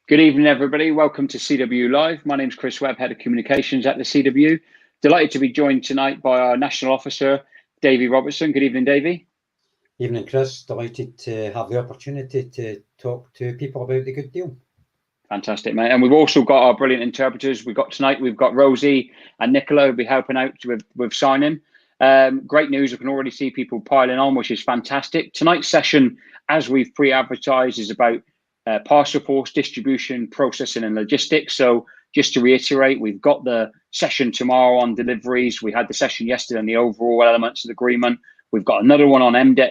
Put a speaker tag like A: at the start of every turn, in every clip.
A: Good evening, everybody. Welcome to CW Live. My name's Chris Webb, Head of Communications at the CW. Delighted to be joined tonight by our National Officer, Davie Robertson. Good evening, Davie.
B: Evening, Chris. Delighted to have the opportunity to talk to people about the good deal.
A: Fantastic, mate. And we've also got our brilliant interpreters. We've got Rosie and Nicola who'll be helping out with signing. Great news. I can already see people piling on, which is fantastic. Tonight's session, as we've pre-advertised, is about Parcelforce distribution, processing and logistics. So just to reiterate, we've got the session tomorrow on deliveries. We had the session yesterday on the overall elements of the agreement. We've got another one on MDEC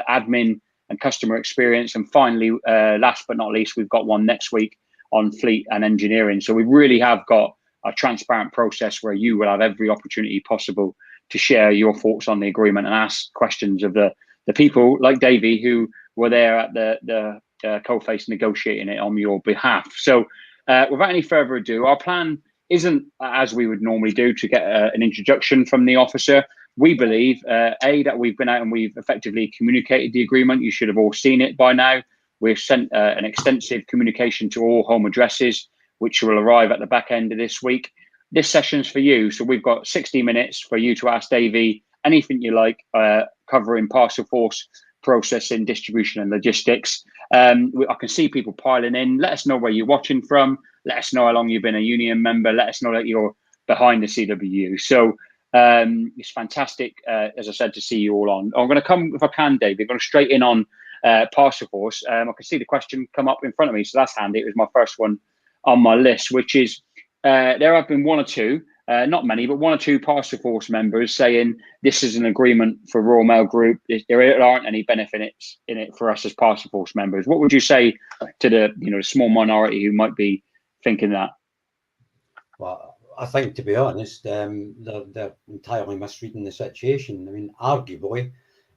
A: admin and customer experience. And finally, last but not least, we've got one next week on fleet and engineering. So we really have got a transparent process where you will have every opportunity possible to share your thoughts on the agreement and ask questions of the people like Davie who were there at the coalface negotiating it on your behalf. So without any further ado, our plan isn't as we would normally do to get an introduction from the officer. We believe, that we've been out and we've effectively communicated the agreement. You should have all seen it by now. We've sent an extensive communication to all home addresses, which will arrive at the back end of this week. This session's for you. So we've got 60 minutes for you to ask Davie anything you like, covering Parcelforce, processing, distribution and logistics. I can see people piling in. Let us know where you're watching from. Let us know how long you've been a union member. Let us know that you're behind the CWU. So it's fantastic, as I said, to see you all on. I'm going to come, if I can, Dave, we're going straight in on Parcelforce. I can see the question come up in front of me, so that's handy. It was my first one on my list, which is there have been one or two, not many, but one or two Parcelforce members saying this is an agreement for Royal Mail Group. There aren't any benefits in it for us as Parcelforce members. What would you say to the small minority who might be thinking that?
B: Well, I think, to be honest, they're entirely misreading the situation. I mean, arguably,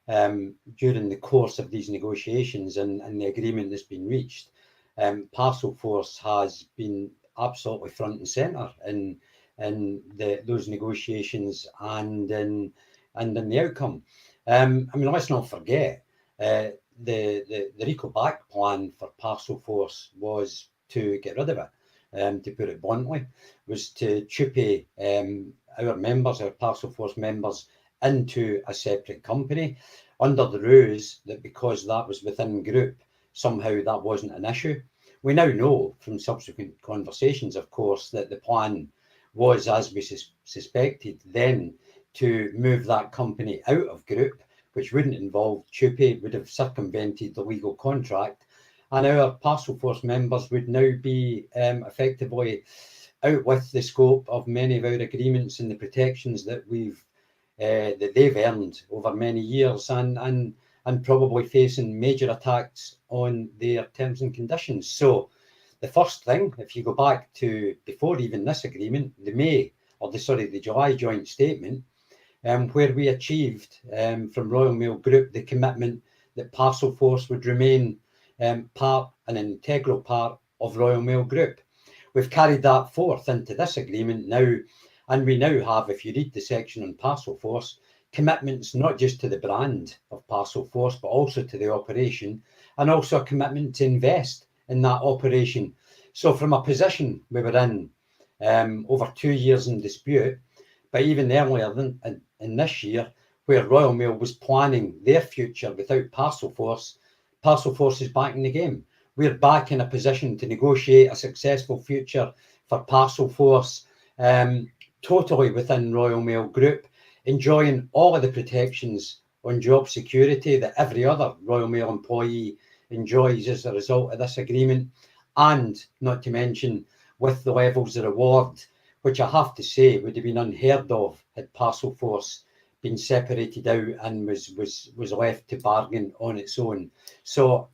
B: during the course of these negotiations and the agreement that's been reached, Parcelforce has been absolutely front and centre in those negotiations and in the outcome. I mean, let's not forget the Rico back plan for Parcelforce was to get rid of it, to put it bluntly, was to chuppy our members, our Parcelforce members, into a separate company under the ruse that because that was within group, somehow that wasn't an issue. We now know from subsequent conversations, of course, that the plan was, as we suspected then, to move that company out of group, which wouldn't involve chuppy, would have circumvented the legal contract, and our Parcelforce members would now be effectively out with the scope of many of our agreements and the protections that that they've earned over many years, and probably facing major attacks on their terms and conditions. So the first thing, if you go back to before even this agreement, the July joint statement, where we achieved from Royal Mail Group the commitment that Parcelforce would remain an integral part of Royal Mail Group. We've carried that forth into this agreement now, and we now have, if you read the section on Parcelforce, commitments not just to the brand of Parcelforce, but also to the operation, and also a commitment to invest in that operation. So from a position we were in over 2 years in dispute, but even earlier in this year, where Royal Mail was planning their future without Parcelforce, Parcelforce is back in the game. We're back in a position to negotiate a successful future for Parcelforce, totally within Royal Mail Group, enjoying all of the protections on job security that every other Royal Mail employee enjoys as a result of this agreement, and not to mention with the levels of reward which I have to say would have been unheard of had Parcelforce been separated out and was left to bargain on its own. So,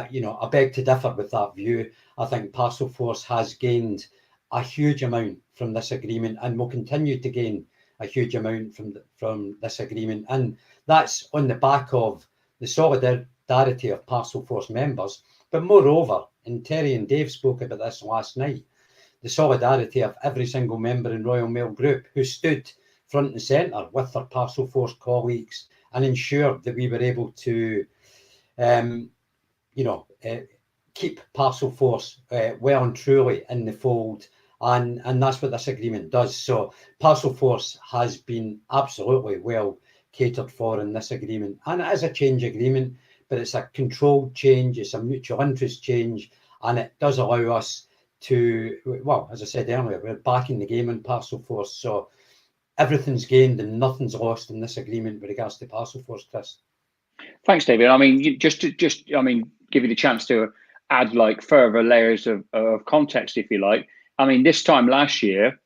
B: you know, I beg to differ with that view. I think Parcelforce has gained a huge amount from this agreement and will continue to gain a huge amount from this agreement. And that's on the back of the solidarity of Parcelforce members. But moreover, and Terry and Dave spoke about this last night, the solidarity of every single member in Royal Mail Group who stood front and centre with their Parcelforce colleagues and ensured that we were able to, you know, keep Parcelforce well and truly in the fold. And that's what this agreement does. So Parcelforce has been absolutely well catered for in this agreement. And it is a change agreement, but it's a controlled change, it's a mutual interest change, and it does allow us to, well, as I said earlier, we're back in the game in Parcelforce. So everything's gained and nothing's lost in this agreement with regards to Parcelforce, Chris.
A: Thanks, David. I mean, just I mean, give you the chance to add like further layers of context, if you like. I mean, this time last year,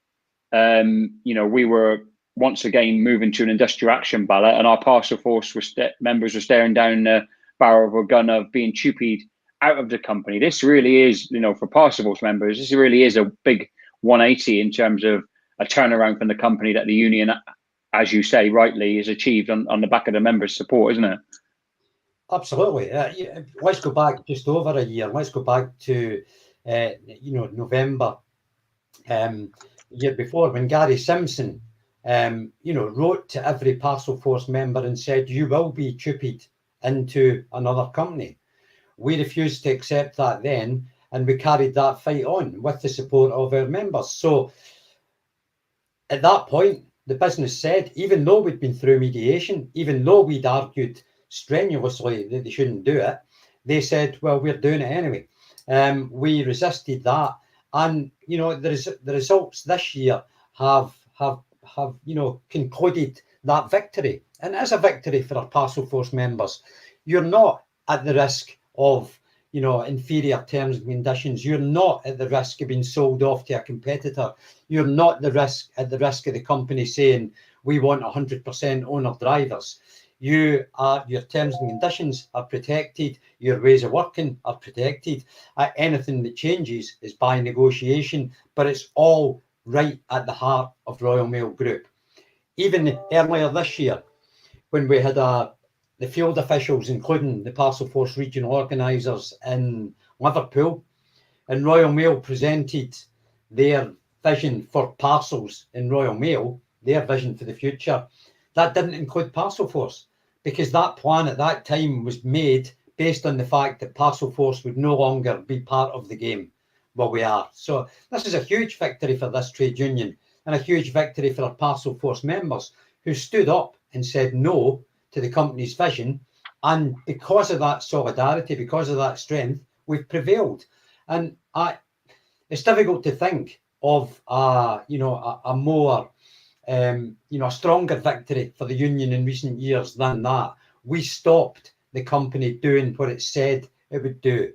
A: you know, we were once again moving to an industrial action ballot, and our Parcelforce members were staring down the barrel of a gun of being chupied out of the company. This really is, you know, for Parcelforce members, this really is a big 180 in terms of a turnaround from the company that the union, as you say rightly, has achieved on the back of the members' support, isn't it?
B: Absolutely. Yeah, let's go back just over a year. Let's go back to, you know, November year before, when Gary Simpson, you know, wrote to every Parcelforce member and said, you will be chupied into another company. We refused to accept that then, and we carried that fight on with the support of our members. So at that point, the business said, even though we'd been through mediation, even though we'd argued strenuously that they shouldn't do it, they said, well, we're doing it anyway. We resisted that. And, you know, the results this year have you know, concluded that victory. And it is a victory for our Parcelforce members. You're not at the risk of, you know, inferior terms and conditions. You're not at the risk of being sold off to a competitor. You're not at the risk of the company saying, we want 100% owner drivers. Your terms and conditions are protected. Your ways of working are protected. Anything that changes is by negotiation, but it's all right at the heart of Royal Mail Group. Even earlier this year, when we had the field officials, including the Parcelforce regional organisers in Liverpool, and Royal Mail presented their vision for parcels in Royal Mail, their vision for the future, that didn't include Parcelforce, because that plan at that time was made based on the fact that Parcelforce would no longer be part of the game. Well, we are. So this is a huge victory for this trade union, and a huge victory for our Parcelforce members who stood up and said no to the company's vision. And because of that solidarity, because of that strength, we've prevailed. And it's difficult to think of you know, a more you know, a stronger victory for the union in recent years than that. We stopped the company doing what it said it would do.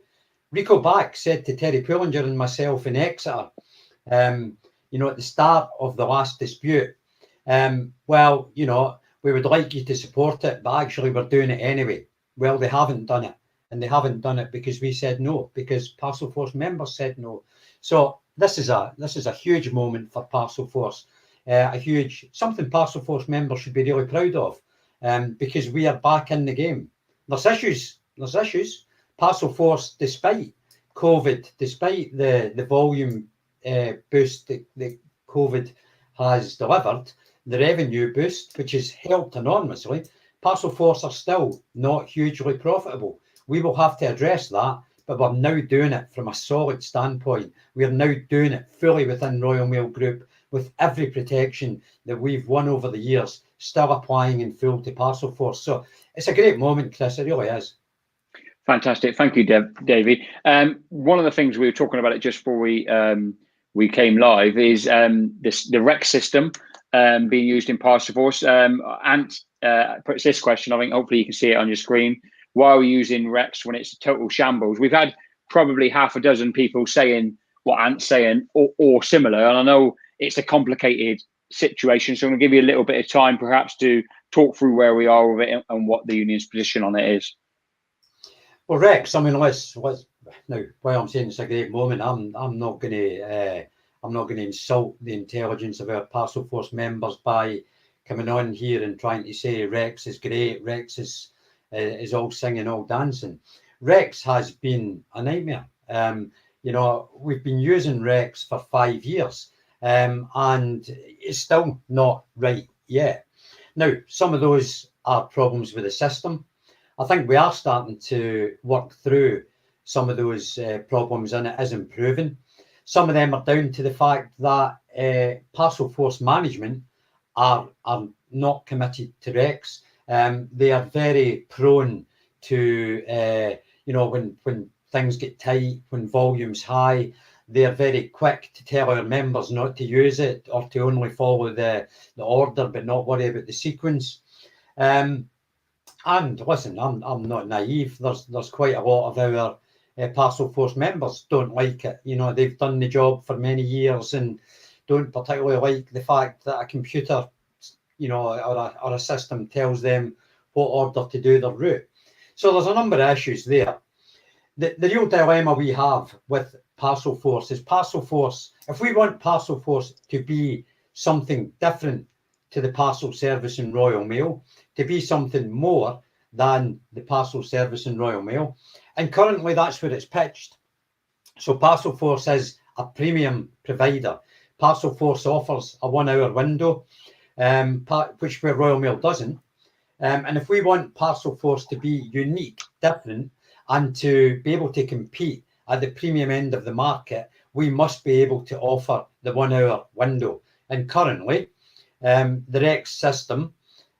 B: Rico Back said to Terry Pullinger and myself in Exeter, you know, at the start of the last dispute, well, you know, we would like you to support it, but actually we're doing it anyway. Well, they haven't done it, and they haven't done it because we said no, because Parcelforce members said no. So this is a huge moment for Parcelforce. Something Parcelforce members should be really proud of, because we are back in the game. There's issues. Parcelforce, despite COVID, despite the volume boost that COVID has delivered, the revenue boost, which has helped enormously, Parcelforce are still not hugely profitable. We will have to address that, but we're now doing it from a solid standpoint. We are now doing it fully within Royal Mail Group, with every protection that we've won over the years still applying in full to Parcelforce. So it's a great moment, Chris. It really is.
A: Fantastic. Thank you, Davie. One of the things we were talking about it just before we came live is the rec system being used in Parcelforce. Ant puts this question, I think hopefully you can see it on your screen. Why are we using recs when it's a total shambles? We've had probably half a dozen people saying what Ant's saying or similar. And I know it's a complicated situation. So I'm going to give you a little bit of time perhaps to talk through where we are with it and what the union's position on it is.
B: Well, Rex, I mean, let's now. While I'm saying it's a great moment, I'm not going to insult the intelligence of our Parcelforce members by coming on here and trying to say Rex is great. Rex is all singing, all dancing. Rex has been a nightmare. We've been using Rex for 5 years, and it's still not right yet. Now, some of those are problems with the system. I think we are starting to work through some of those problems, and it is improving. Some of them are down to the fact that Parcelforce management are not committed to Rex. They are very prone to, when things get tight, when volume's high, they are very quick to tell our members not to use it or to only follow the order, but not worry about the sequence. And listen, I'm not naive. There's quite a lot of our Parcelforce members don't like it. They've done the job for many years and don't particularly like the fact that a computer, or a system tells them what order to do their route. So there's a number of issues there. The real dilemma we have with Parcelforce is Parcelforce. If we want Parcelforce to be something different to the parcel service in Royal Mail, to be something more than the parcel service in Royal Mail. And currently that's where it's pitched. So Parcelforce is a premium provider. Parcelforce offers a 1 hour window, which where Royal Mail doesn't. And if we want Parcelforce to be unique, different, and to be able to compete at the premium end of the market, we must be able to offer the 1 hour window. And currently, the Rex system,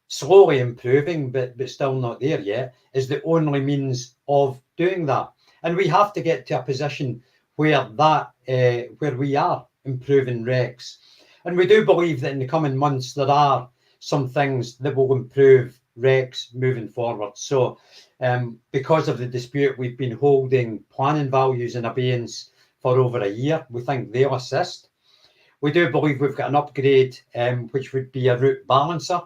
B: slowly improving, but still not there yet, is the only means of doing that. And we have to get to a position where we are improving Rex. And we do believe that in the coming months, there are some things that will improve Rex moving forward. So because of the dispute, we've been holding planning values in abeyance for over a year. We think they'll assist. We do believe we've got an upgrade, which would be a route balancer,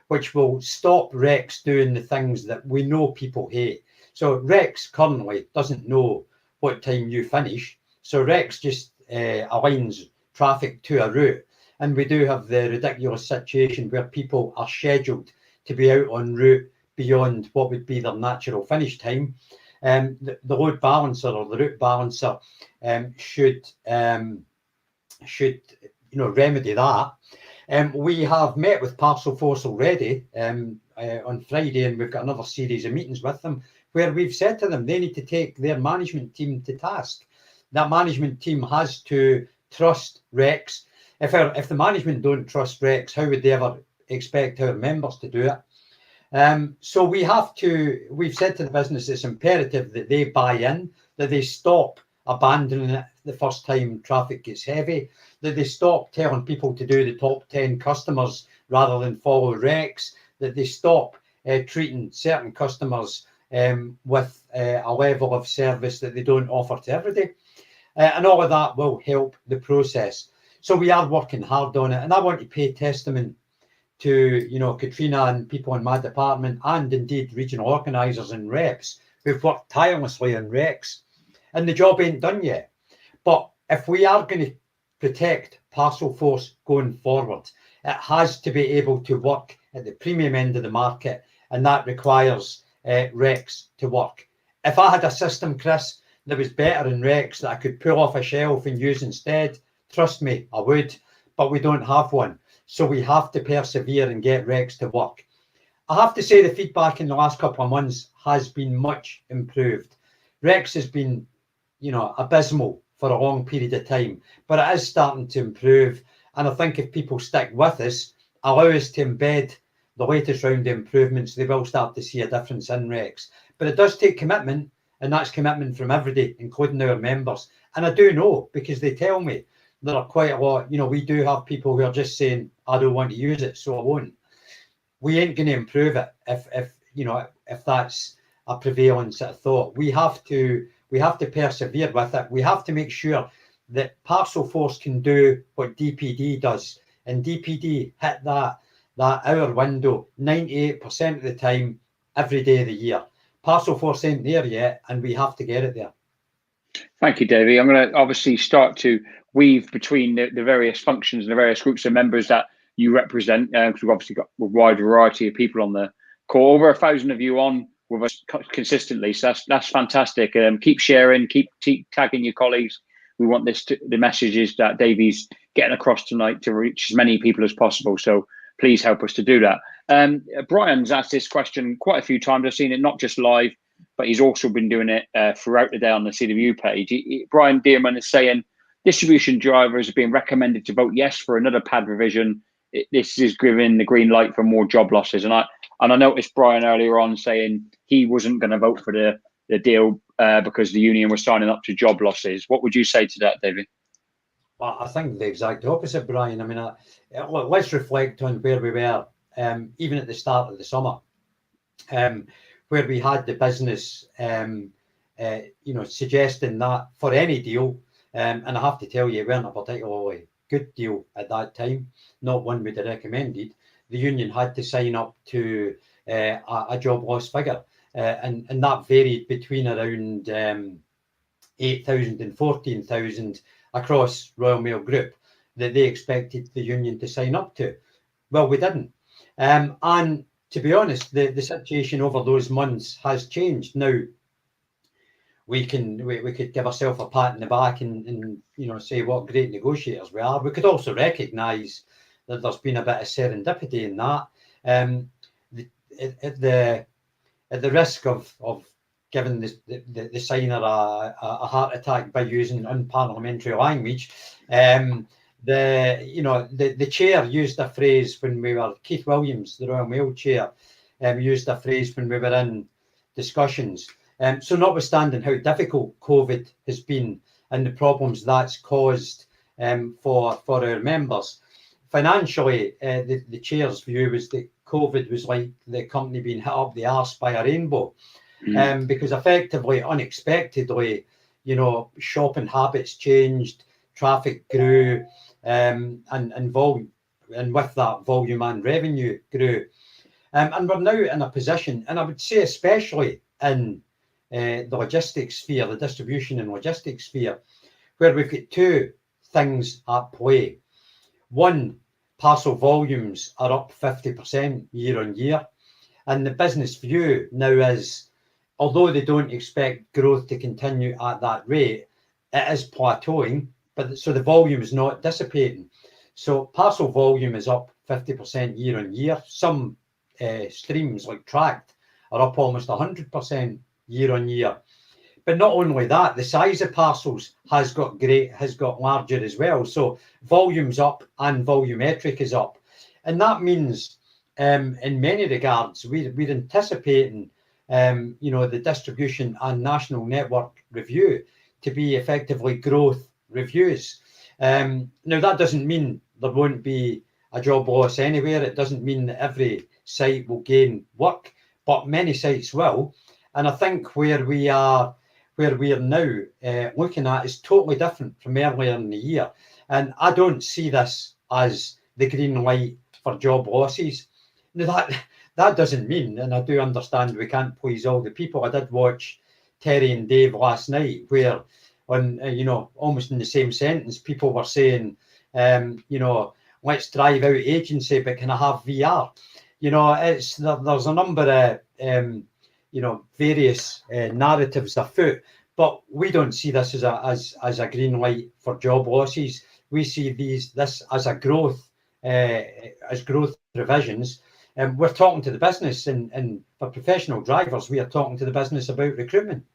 B: which will stop Rex doing the things that we know people hate. So Rex currently doesn't know what time you finish. So Rex just aligns traffic to a route. And we do have the ridiculous situation where people are scheduled to be out en route beyond what would be their natural finish time. The load balancer or the route balancer should remedy that. We have met with Parcelforce already on Friday, and we've got another series of meetings with them where we've said to them they need to take their management team to task. That management team has to trust Rex. If the management don't trust Rex, how would they ever expect our members to do it? So we've said to the business it's imperative that they buy in, that they stop abandoning it the first time traffic gets heavy, that they stop telling people to do the top 10 customers rather than follow Rex, that they stop treating certain customers with a level of service that they don't offer to everybody. And all of that will help the process. So we are working hard on it. And I want to pay testament to, Katrina and people in my department, and indeed regional organisers and reps who've worked tirelessly on Rex. And the job ain't done yet. But if we are going to protect Parcelforce going forward, it has to be able to work at the premium end of the market, and that requires Rex to work. If I had a system, Chris, that was better in Rex that I could pull off a shelf and use instead, trust me, I would, but we don't have one. So we have to persevere and get Rex to work. I have to say the feedback in the last couple of months has been much improved. Rex has been, abysmal for a long period of time, but it is starting to improve. And I think if people stick with us, allow us to embed the latest round of improvements, they will start to see a difference in Rex. But it does take commitment, and that's commitment from everybody, including our members. And I do know, because they tell me, there are quite a lot, we do have people who are just saying, I don't want to use it, so I won't. We ain't going to improve it if that's a prevailing sort of thought. We have to persevere with it. We have to make sure that Parcelforce can do what DPD does, and DPD hit that hour window 98% of the time, every day of the year. Parcelforce ain't there yet, and we have to get it there.
A: Thank you, Davie. I'm going to obviously start to weave between the various functions and the various groups of members that you represent, because we've obviously got a wide variety of people on the call. Over 1,000 of you on with us consistently, so that's fantastic. Keep sharing, keep tagging your colleagues. We want the messages that Davie's getting across tonight to reach as many people as possible. So please help us to do that. Brian's asked this question quite a few times. I've seen it not just live, but he's also been doing it throughout the day on the CWU page. Brian Dearman is saying distribution drivers are being recommended to vote yes for another pad revision. This is giving the green light for more job losses. And I noticed Brian earlier on saying he wasn't going to vote for the deal because the union was signing up to job losses. What would you say to that, David?
B: Well, I think the exact opposite, Brian. I mean, let's reflect on where we were, even at the start of the summer, where we had the business, suggesting that for any deal, and I have to tell you, it weren't a particularly good deal at that time, not one we'd have recommended. The union had to sign up to a job loss figure, and that varied between around 8,000 and 14,000 across Royal Mail Group that they expected the union to sign up to. Well, we didn't. And to be honest, the situation over those months has changed. Now, we could give ourselves a pat in the back and say what great negotiators we are. We could also recognise that there's been a bit of serendipity in that. At the risk of giving the signer a heart attack by using unparliamentary language, the chair used a phrase when we were, Keith Williams, the Royal Mail chair, used a phrase when we were in discussions. So notwithstanding how difficult COVID has been and the problems that's caused for our members, financially, the chair's view was that COVID was like the company being hit up the arse by a rainbow. Because effectively, unexpectedly, shopping habits changed, traffic grew, and volume, and with that, volume and revenue grew. And we're now in a position, and I would say especially in the logistics sphere, the distribution and logistics sphere, where we've got two things at play. One, parcel volumes are up 50% year on year, and the business view now is, although they don't expect growth to continue at that rate, it is plateauing, but so the volume is not dissipating. So parcel volume is up 50% year on year. Some streams like tracked are up almost 100% year on year. But not only that, the size of parcels has got larger as well. So volume's up and volumetric is up. And that means in many regards, we're anticipating the distribution and national network review to be effectively growth reviews. Now, that doesn't mean there won't be a job loss anywhere. It doesn't mean that every site will gain work, but many sites will. And I think where we are now looking at is totally different from earlier in the year. And I don't see this as the green light for job losses. Now, that doesn't mean, and I do understand we can't please all the people. I did watch Terry and Dave last night, where on almost in the same sentence, people were saying, let's drive out agency, but can I have VR? There's a number of various narratives afoot, but we don't see this as a green light for job losses. We see this as growth revisions. We're talking to the business, and for professional drivers, we are talking to the business about recruitment.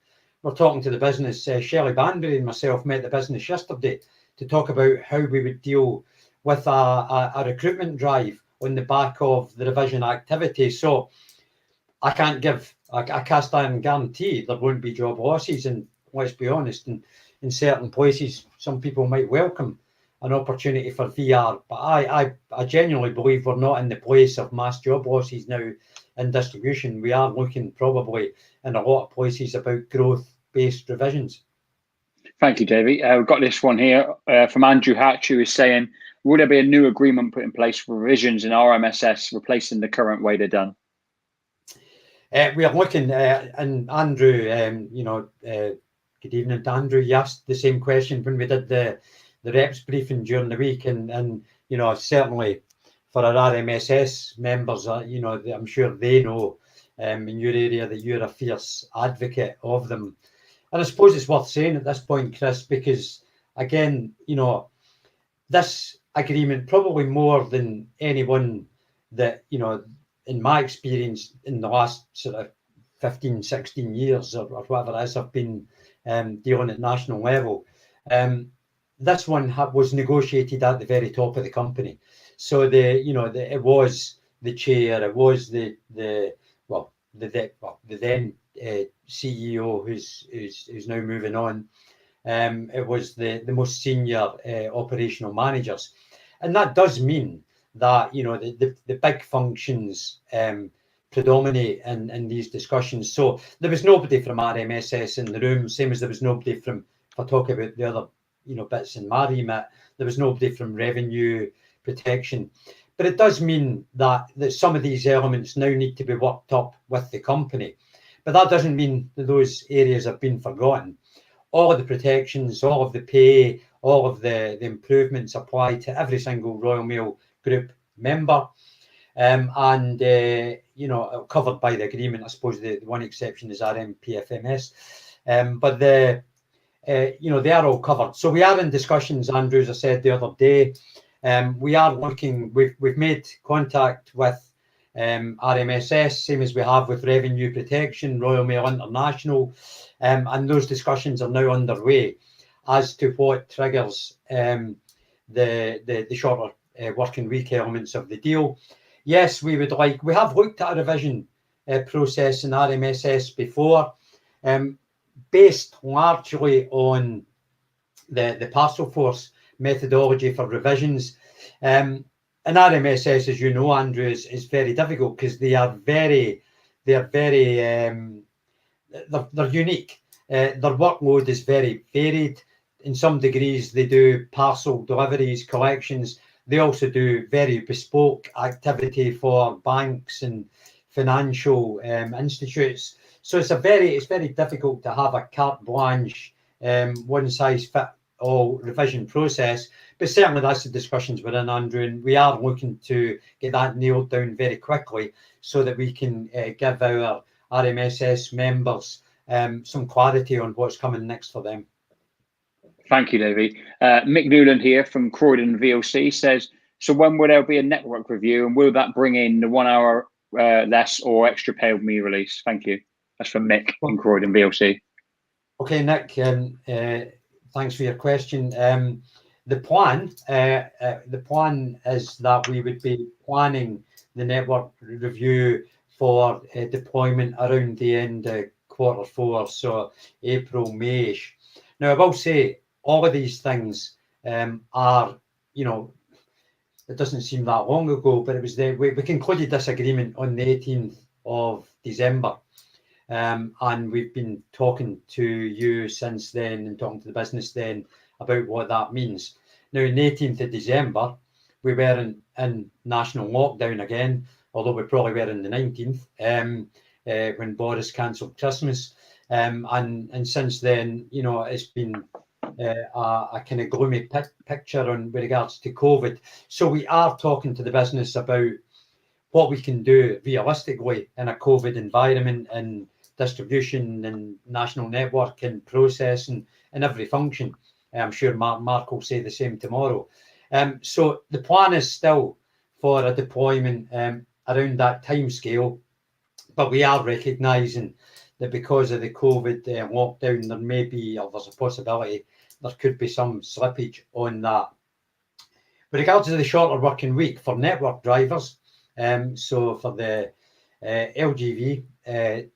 B: We're talking to the business. Shelley Banbury and myself met the business yesterday to talk about how we would deal with a recruitment drive on the back of the revision activity. So I can't give a cast iron guarantee there won't be job losses. And let's be honest, in certain places, some people might welcome an opportunity for VR. But I genuinely believe we're not in the place of mass job losses now in distribution. We are looking probably in a lot of places about growth-based revisions.
A: Thank you, Davie. We've got this one here from Andrew Hatch, who is saying, will there be a new agreement put in place for revisions in RMSS replacing the current way they're done?
B: We are looking, and Andrew, good evening to Andrew. You asked the same question when we did the reps briefing during the week, and certainly for our RMSS members, I'm sure they know in your area that you're a fierce advocate of them. And I suppose it's worth saying at this point, Chris, because again, this agreement, probably more than anyone that, in my experience in the last sort of 15, 16 years or whatever it is, I've been dealing at national level. This one was negotiated at the very top of the company. So it was the chair, it was the then CEO who's now moving on. It was the most senior operational managers, and that does mean that the big functions predominate in these discussions. So there was nobody from RMSS in the room, same as there was nobody from, if I talk about the other bits in my remit, there was nobody from revenue protection. But it does mean that some of these elements now need to be worked up with the company. But that doesn't mean that those areas have been forgotten. All of the protections, all of the pay, all of the improvements apply to every single Royal Mail Group member, and covered by the agreement. I suppose the one exception is RMPFMS, but they are all covered. So we are in discussions, Andrew, as I said the other day. We are looking. We've made contact with RMSS, same as we have with Revenue Protection, Royal Mail International, and those discussions are now underway as to what triggers the shorter working week elements of the deal. Yes, we have looked at a revision process in RMSS before, based largely on the Parcelforce methodology for revisions. And RMSS, as you know, Andrew, is very difficult because they're unique. Their workload is very varied. In some degrees, they do parcel deliveries, collections. They also do very bespoke activity for banks and financial institutes. So it's very difficult to have a carte blanche, one size fit all revision process. But certainly that's the discussions we're in, Andrew, and we are looking to get that nailed down very quickly so that we can give our RMSS members some clarity on what's coming next for them.
A: Thank you, Davie. Mick Newland here from Croydon VOC says, so when will there be a network review, and will that bring in the 1 hour less or extra pay with me release? Thank you. That's from Mick in Croydon VOC.
B: Okay, Nick, thanks for your question. The plan is that we would be planning the network review for deployment around the end of Q4, so April, May-ish. Now, I will say all of these things are, it doesn't seem that long ago, but it was we concluded this agreement on the 18th of December. And we've been talking to you since then and talking to the business then about what that means. Now, on the 18th of December, we were in national lockdown again, although we probably were in the 19th when Boris cancelled Christmas. And since then, it's been a kind of gloomy picture with regards to COVID. So we are talking to the business about what we can do realistically in a COVID environment and distribution and national network and process and every function. I'm sure Mark will say the same tomorrow. So the plan is still for a deployment around that time scale, but we are recognising that because of the COVID lockdown, there may be, or there's a possibility, there could be some slippage on that. With regards to the shorter working week for network drivers, so for the LGV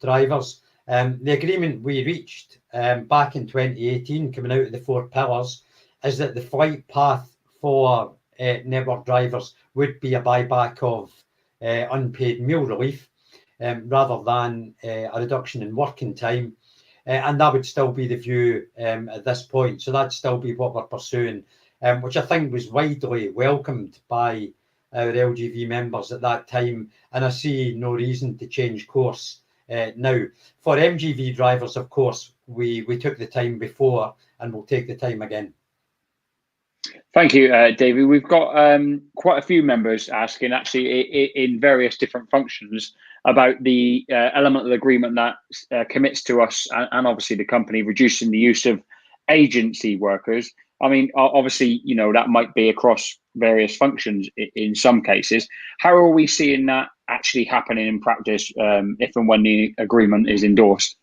B: drivers, the agreement we reached back in 2018, coming out of the 4 pillars, is that the flight path for network drivers would be a buyback of unpaid meal relief rather than a reduction in working time. and that would still be the view at this point. So that'd still be what we're pursuing, which I think was widely welcomed by our LGV members at that time, and I see no reason to change course now. For MGV drivers, of course, we took the time before, and we'll take the time again.
A: Thank you, Davie. We've got quite a few members asking, actually, in various different functions, about the element of the agreement that commits to us and obviously the company reducing the use of agency workers. I mean, obviously, you know, that might be across various functions in some cases. How are we seeing that actually happening in practice if and when the agreement is endorsed?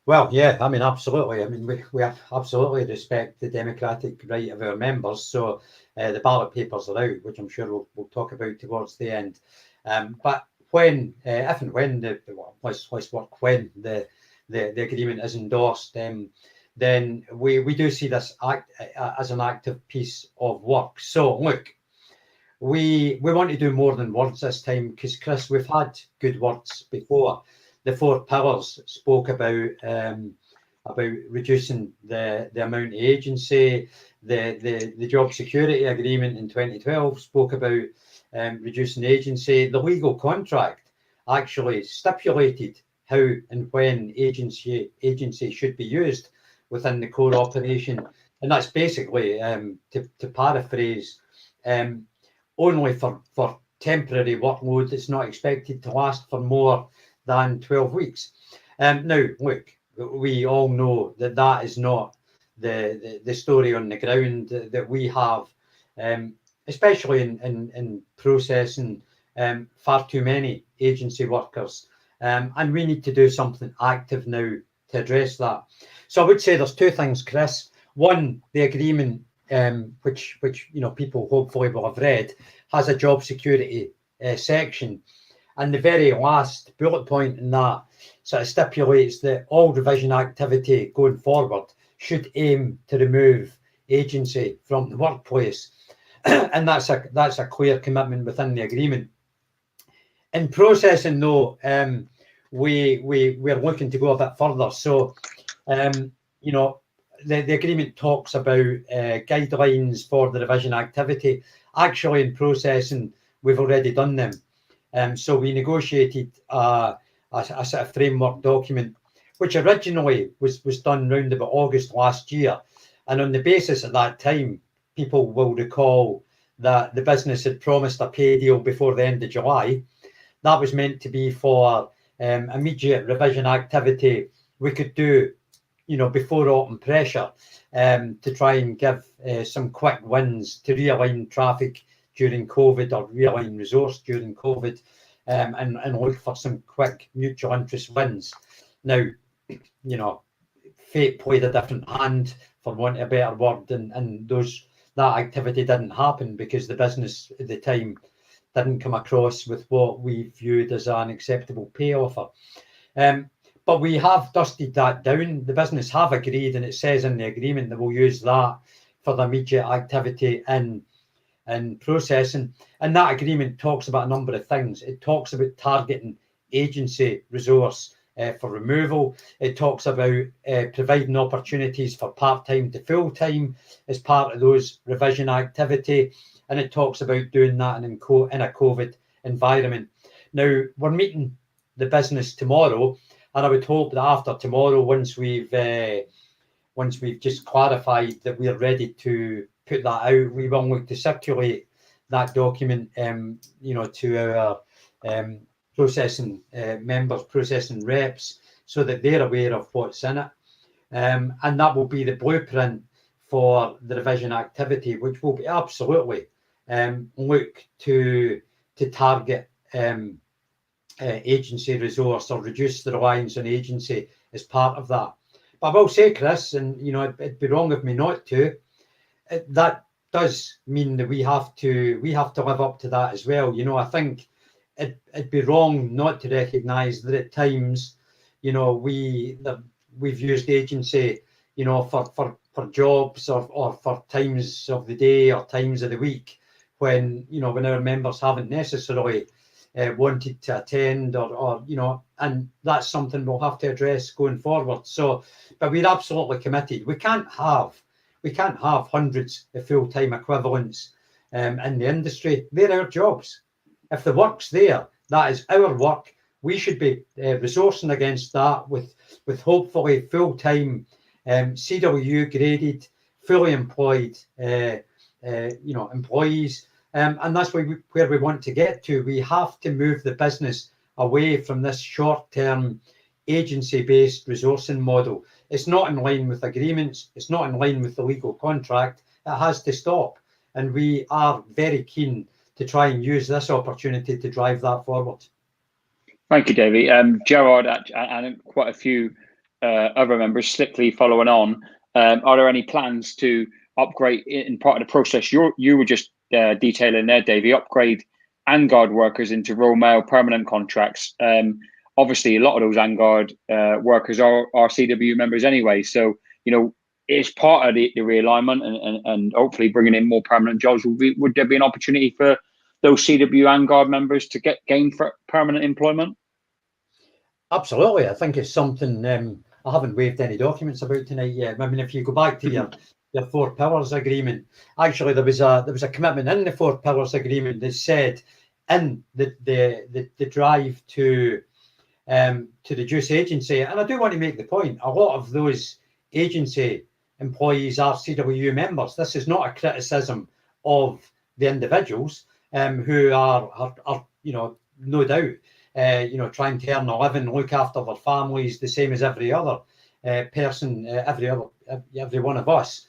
B: Well, yeah, I mean, absolutely. I mean, we absolutely respect the democratic right of our members. So the ballot papers are out, which I'm sure we'll talk about towards the end. But when, if and when when the agreement is endorsed, then we do see this as an active piece of work. So look, we want to do more than words this time, because Chris, we've had good words before. The 4 pillars spoke about reducing the amount of agency. The job security agreement in 2012 spoke about reducing agency. The legal contract actually stipulated how and when agency should be used within the core operation, and that's basically, to paraphrase, only for temporary workload that's not expected to last for more than 12 weeks. Now, look, we all know that is not the story on the ground that we have, especially in processing far too many agency workers. And we need to do something active now to address that. So I would say there's 2 things, Chris. One, the agreement, which you know, people hopefully will have read, has a job security section. And the very last bullet point in that sort of stipulates that all revision activity going forward should aim to remove agency from the workplace. And that's a clear commitment within the agreement. In processing, though, we're looking to go a bit further. So, you know, the agreement talks about guidelines for the revision activity. Actually, in processing, we've already done them. So we negotiated a sort of framework document, which originally was done round about August last year. And on the basis at that time, people will recall that the business had promised a pay deal before the end of July. That was meant to be for immediate revision activity we could do, you know, before autumn pressure, to try and give some quick wins to realign traffic during COVID, or realign resource during COVID, and look for some quick mutual interest wins. Now, you know, fate played a different hand, for want of a better word, and that activity didn't happen because the business at the time didn't come across with what we viewed as an acceptable pay offer. But we have dusted that down. The business have agreed, and it says in the agreement that we'll use that for the immediate activity in processing. And that agreement talks about a number of things. It talks about targeting agency resource for removal. It talks about providing opportunities for part-time to full-time as part of those revision activity. And it talks about doing that in a COVID environment. Now, we're meeting the business tomorrow, and I would hope that after tomorrow, once we've just clarified that we're ready to put that out, we will look to circulate that document, you know, to our processing members, processing reps, so that they're aware of what's in it. And that will be the blueprint for the revision activity, which will be absolutely look to target agency resource, or reduce the reliance on agency as part of that. But I will say, Chris, and you know, it'd be wrong of me not to, that does mean that we have to live up to that as well. You know, I think it'd be wrong not to recognise that at times, you know, we've used agency, you know, for jobs or for times of the day or times of the week when, you know, when our members haven't necessarily wanted to attend, or and that's something we'll have to address going forward. So, but we're absolutely committed. We can't have hundreds of full-time equivalents in the industry. They're our jobs. If the work's there, that is our work. We should be resourcing against that with hopefully full-time CW graded, fully employed employees. And that's where we want to get to. We have to move the business away from this short-term agency-based resourcing model. It's not in line with agreements. It's not in line with the legal contract. It has to stop. And we are very keen to try and use this opportunity to drive that forward.
A: Thank you, Davie. Gerard and quite a few other members slickly following on. Are there any plans to upgrade in part of the process you were just detailing there, Davie, upgrade Vanguard workers into Royal Mail permanent contracts? Obviously, a lot of those Vanguard workers are CW members anyway. So, it's part of the realignment and hopefully bringing in more permanent jobs. Would there be an opportunity for those CW Vanguard members to gain for permanent employment?
B: Absolutely. I think it's something I haven't waived any documents about tonight yet. I mean, if you go back to your 4 Pillars agreement, actually there was a commitment in the 4 Pillars agreement that said in the drive to reduce agency, and I do want to make the point, a lot of those agency employees are CW members. This is not a criticism of the individuals who are no doubt trying to earn a living, look after their families the same as every other person, every one of us.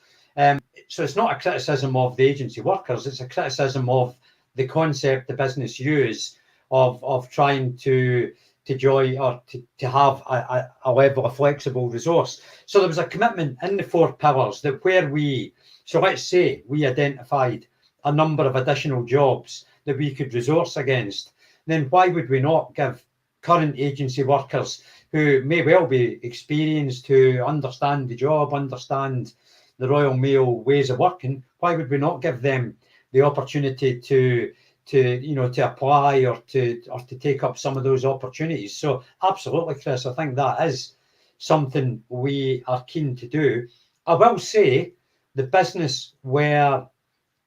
B: So it's not a criticism of the agency workers. It's a criticism of the concept the business use of trying to join or to have a level of flexible resource. So there was a commitment in the 4 Pillars that let's say we identified a number of additional jobs that we could resource against, then why would we not give current agency workers who may well be experienced, who understand the job, understand the Royal Mail ways of working, why would we not give them the opportunity to apply or to take up some of those opportunities? So absolutely, Chris, I think that is something we are keen to do. I will say the business were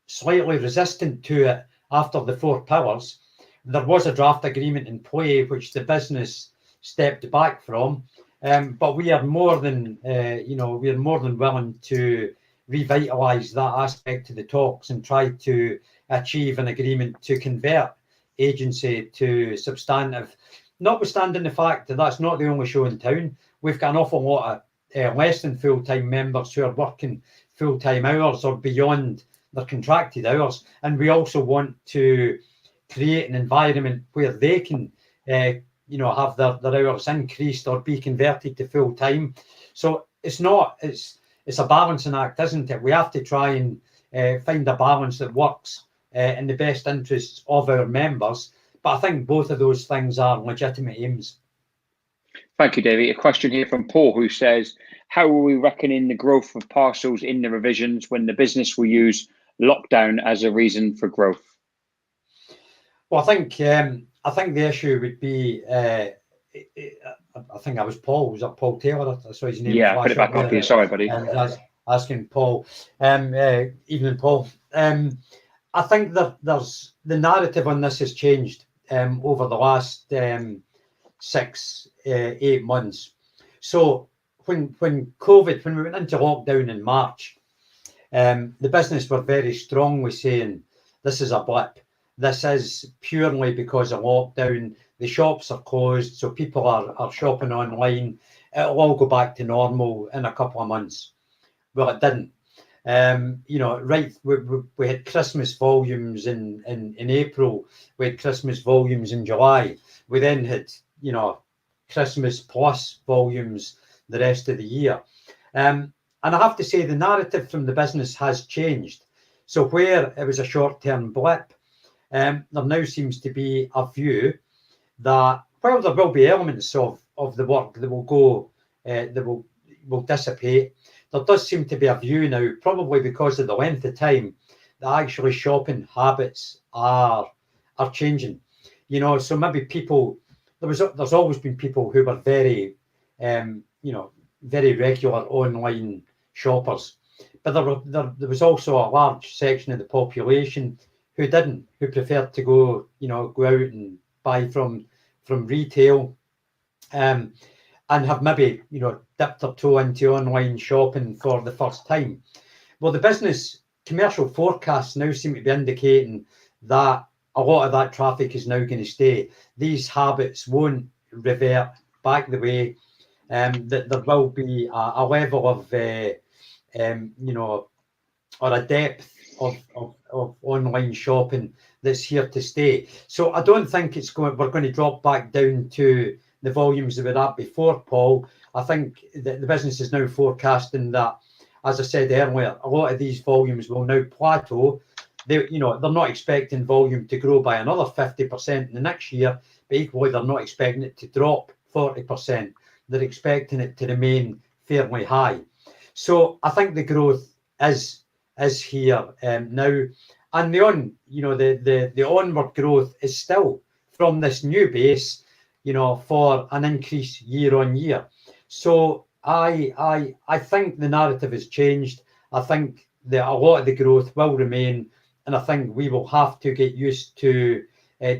B: slightly resistant to it after the 4 Pillars. There was a draft agreement in play which the business stepped back from, but we are more than willing to revitalise that aspect to the talks and try to achieve an agreement to convert agency to substantive, notwithstanding the fact that that's not the only show in town. We've got an awful lot of less than full-time members who are working full-time hours or beyond their contracted hours, and we also want to create an environment where they can have their hours increased or be converted to full-time. So it's a balancing act, isn't it? We have to try and find a balance that works in the best interests of our members. But I think both of those things are legitimate aims.
A: Thank you, Davie. A question here from Paul, who says, how will we reckon in the growth of parcels in the revisions when the business will use lockdown as a reason for growth?
B: Well, I think the issue would be, I think that was Paul. Was that Paul Taylor? I saw his name.
A: Yeah, put it back up here. Sorry, buddy.
B: Asking Paul. Evening, Paul. I think that there's the narrative on this has changed over the last 6-8 months. So when we went into lockdown in March, the business were very strongly saying this is a blip. This is purely because of lockdown. The shops are closed, so people are shopping online. It'll all go back to normal in a couple of months. Well, it didn't. We had Christmas volumes in April. We had Christmas volumes in July. We then had, Christmas plus volumes the rest of the year. And I have to say the narrative from the business has changed. So where it was a short-term blip, there now seems to be a view that while there will be elements of the work that will go, that will dissipate, there does seem to be a view now, probably because of the length of time, that actually shopping habits are changing. you know, so maybe people, there's always been people who were very, you know, very regular online shoppers, but there was also a large section of the population who didn't, who preferred to go, you know, go out and buy from retail, and have maybe, you know, dipped their toe into online shopping for the first time. Well, the business commercial forecasts now seem to be indicating that a lot of that traffic is now going to stay. These habits won't revert back the way, that there will be a level of, you know, or a depth of online shopping that's here to stay. So I don't think we're going to drop back down to the volumes that we were at before, Paul. I think that the business is now forecasting that, as I said earlier, a lot of these volumes will now plateau. They're not expecting volume to grow by another 50% in the next year, but equally they're not expecting it to drop 40%. They're expecting it to remain fairly high. So I think the growth is here now, and the onward growth is still from this new base, you know, for an increase year on year. So I think the narrative has changed. I think that a lot of the growth will remain, and I think we will have to get used to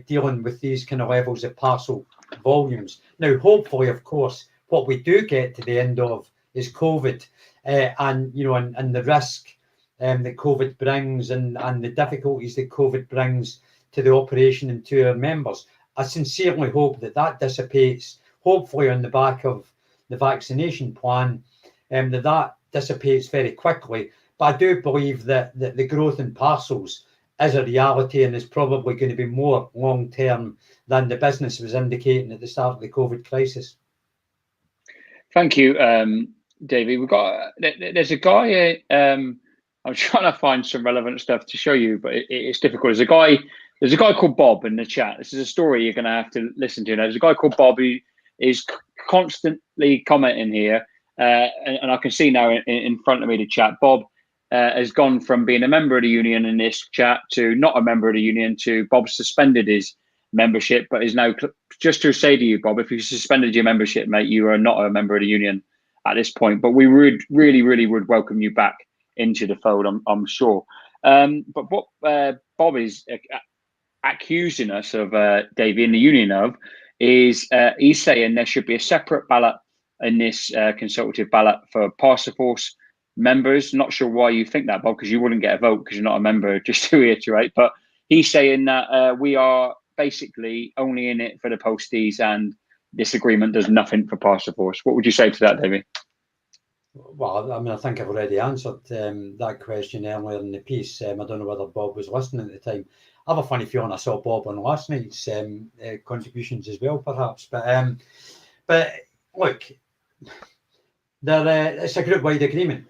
B: dealing with these kind of levels of parcel volumes. Now, hopefully, of course, what we do get to the end of is COVID, and the risk that COVID brings, and the difficulties that COVID brings to the operation and to our members. I sincerely hope that dissipates, hopefully on the back of the vaccination plan, that dissipates very quickly. But I do believe that the growth in parcels is a reality and is probably going to be more long-term than the business was indicating at the start of the COVID crisis.
A: Thank you, Davie. There's a guy, I'm trying to find some relevant stuff to show you, but it's difficult. There's a guy called Bob in the chat. This is a story you're going to have to listen to. Now, there's a guy called Bob who is constantly commenting here, and I can see now in front of me the chat. Bob has gone from being a member of the union in this chat to not a member of the union to Bob suspended his membership, but is now, just to say to you, Bob, if you suspended your membership, mate, you are not a member of the union at this point. But we would really would welcome you back into the fold, I'm sure. But what Bob is accusing us of, Davie, in the union of, is he's saying there should be a separate ballot in this consultative ballot for Parcelforce members. Not sure why you think that, Bob, because you wouldn't get a vote because you're not a member, just to reiterate. But he's saying that we are basically only in it for the posties, and this agreement does nothing for Parcelforce. What would you say to that, Davie?
B: Well, I mean, I think I've already answered that question earlier in the piece. I don't know whether Bob was listening at the time. I have a funny feeling I saw Bob on last night's contributions as well, perhaps. But look, it's a group-wide agreement.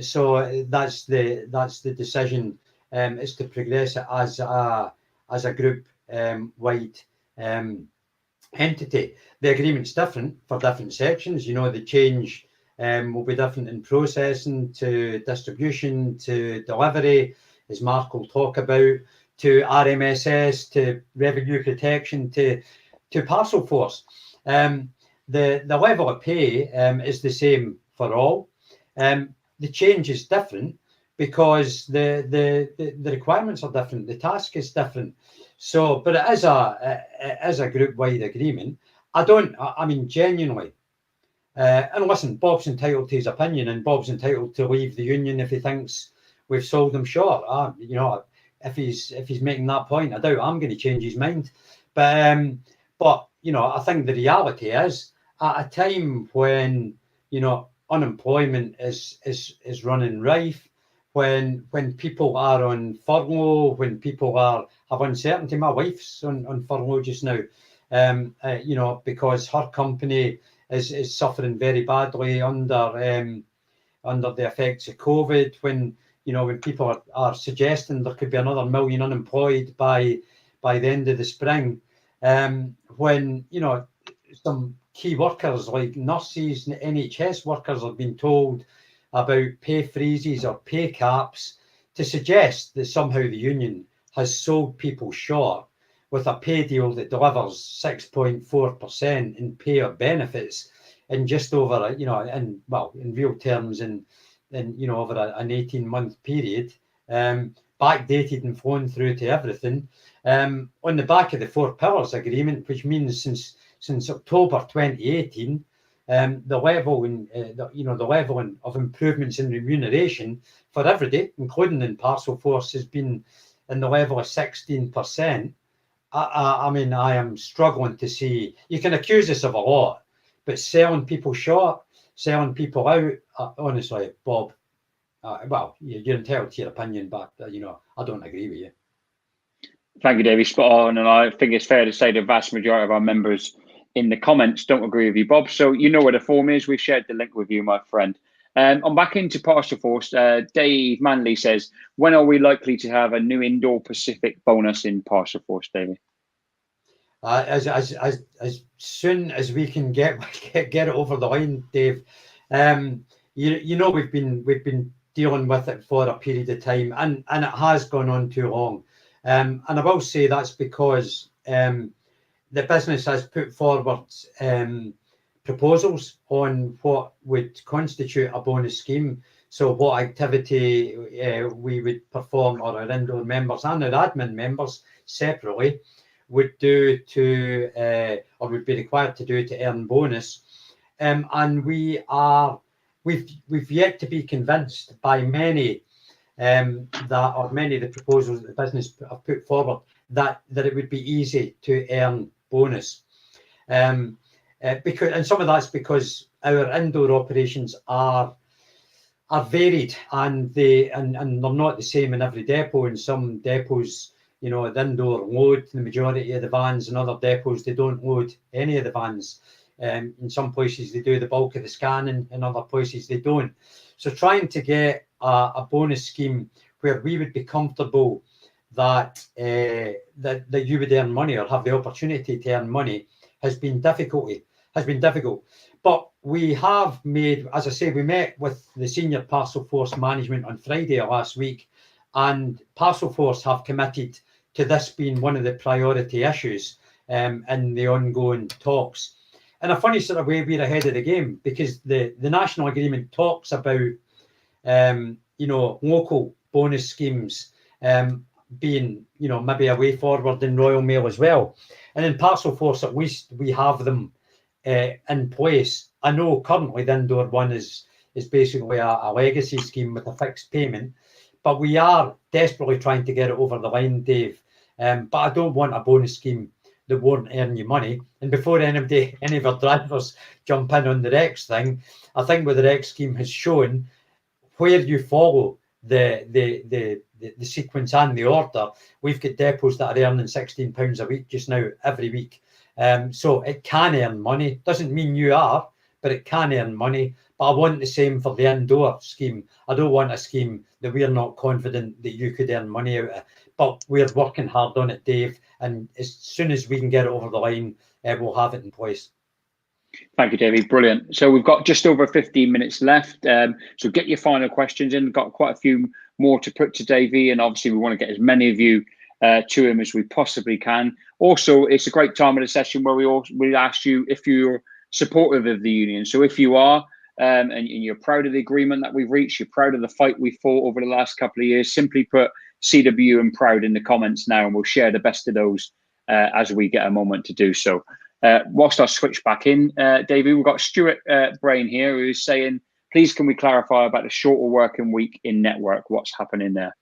B: So that's the decision. Is to progress it as a group-wide entity. The agreement's different for different sections. You know, the change will be different in processing to distribution to delivery, as Mark will talk about, to RMSS, to revenue protection, to Parcelforce. The level of pay is the same for all. The change is different because the requirements are different. The task is different. So, but it is a group-wide agreement. I mean, genuinely. And listen, Bob's entitled to his opinion, and Bob's entitled to leave the union if he thinks we've sold him short. You know, if he's making that point, I doubt I'm going to change his mind. But you know, I think the reality is, at a time when, you know, unemployment is running rife, when people are on furlough, when people have uncertainty. My wife's on furlough just now, you know, because her company is suffering very badly under the effects of COVID. When people are suggesting there could be another 1 million unemployed by the end of the spring, when, you know, some key workers like nurses and NHS workers have been told about pay freezes or pay caps, to suggest that somehow the union has sold people short with a pay deal that delivers 6.4% in pay or benefits in just over, in real terms, in over an 18-month period, backdated and flown through to everything, on the back of the 4 Pillars Agreement, which means since October 2018, the level of improvements in remuneration for everybody, including in Parcelforce, has been in the level of 16%. I mean, I am struggling to see. You can accuse us of a lot, but selling people short, selling people out, honestly, Bob, you're entitled to your opinion, but I don't agree with you.
A: Thank you, Davie. Spot on. And I think it's fair to say the vast majority of our members in the comments don't agree with you, Bob. So you know where the form is. We've shared the link with you, my friend. I'm back into Parcelforce. Dave Manley says, when are we likely to have a new indoor Pacific bonus in Parcelforce, Davie?
B: As soon as we can get it over the line, Dave. We've been dealing with it for a period of time, and it has gone on too long. And I will say that's because the business has put forward proposals on what would constitute a bonus scheme. So what activity we would perform, or our indoor members and our admin members separately would do to, or would be required to do to earn bonus. And we've yet to be convinced by many many of the proposals that the business have put forward that it would be easy to earn bonus. Because some of that's because our indoor operations are varied, and they're not the same in every depot. In some depots, the indoor load the majority of the vans, and other depots they don't load any of the vans. In some places they do the bulk of the scanning, in other places they don't. So trying to get a bonus scheme where we would be comfortable that you would earn money or have the opportunity to earn money has been difficult. But we have made, as I say, we met with the senior Parcelforce management on Friday last week, and Parcelforce have committed to this being one of the priority issues in the ongoing talks. In a funny sort of way, we're ahead of the game, because the national agreement talks about local bonus schemes being maybe a way forward in Royal Mail as well. And in Parcelforce, at least we have them in place. I know currently the indoor one is basically a legacy scheme with a fixed payment, but we are desperately trying to get it over the line, Dave. But I don't want a bonus scheme that won't earn you money. And before any of our drivers jump in on the Rex thing, I think what the Rex scheme has shown, where you follow the sequence and the order, we've got depots that are earning £16 a week just now, every week. So it can earn money. Doesn't mean you are, but it can earn money. But I want the same for the indoor scheme. I don't want a scheme that we're not confident that you could earn money out of. But we're working hard on it, Dave. And as soon as we can get it over the line, we'll have it in place.
A: Thank you, Davie. Brilliant. So we've got just over 15 minutes left. So get your final questions in. Got quite a few more to put to Davie, and obviously we want to get as many of you to him as we possibly can. Also, it's a great time of the session where we ask you if you're supportive of the union. So if you are, and you're proud of the agreement that we've reached, you're proud of the fight we fought over the last couple of years, simply put CW and proud in the comments now, and we'll share the best of those as we get a moment to do so. Whilst I switch back in, Davie, we've got Stuart Brain here, who's saying, please can we clarify about the shorter working week in network? What's happening there?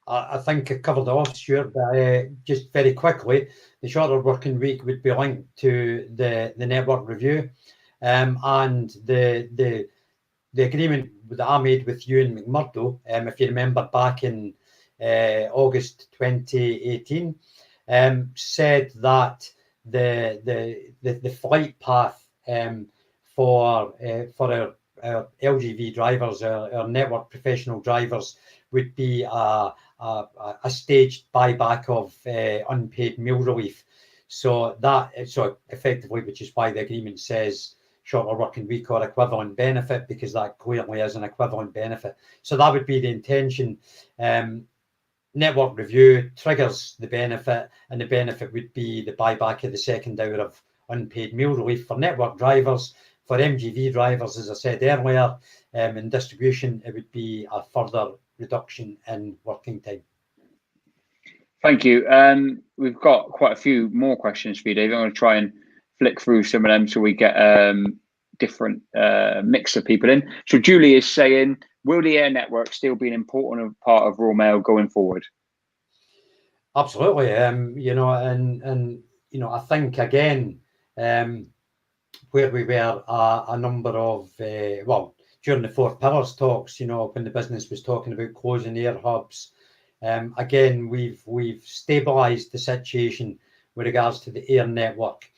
B: I think I covered it off, Stuart, but just very quickly, the shorter working week would be linked to the network review, and the agreement that I made with you and McMurdo, if you remember back in August 2018, said that the flight path for our LGV drivers, our network professional drivers, would be a staged buyback of unpaid meal relief. So effectively, which is why the agreement says shorter working week or equivalent benefit, because that clearly is an equivalent benefit. So that would be the intention. network review triggers the benefit, and the benefit would be the buyback of the second hour of unpaid meal relief for network drivers. For MGV drivers, as I said earlier, in distribution, it would be a further reduction in working time.
A: Thank you. We've got quite a few more questions for you, Dave. I'm going to try and flick through some of them so we get different mix of people in. So Julie is saying, will the air network still be an important part of Royal Mail going forward?
B: Absolutely. You know, and you know, I think again, where we were a number of well, during the Four Pillars talks, you know, when the business was talking about closing air hubs, again, we've stabilised the situation with regards to the air network.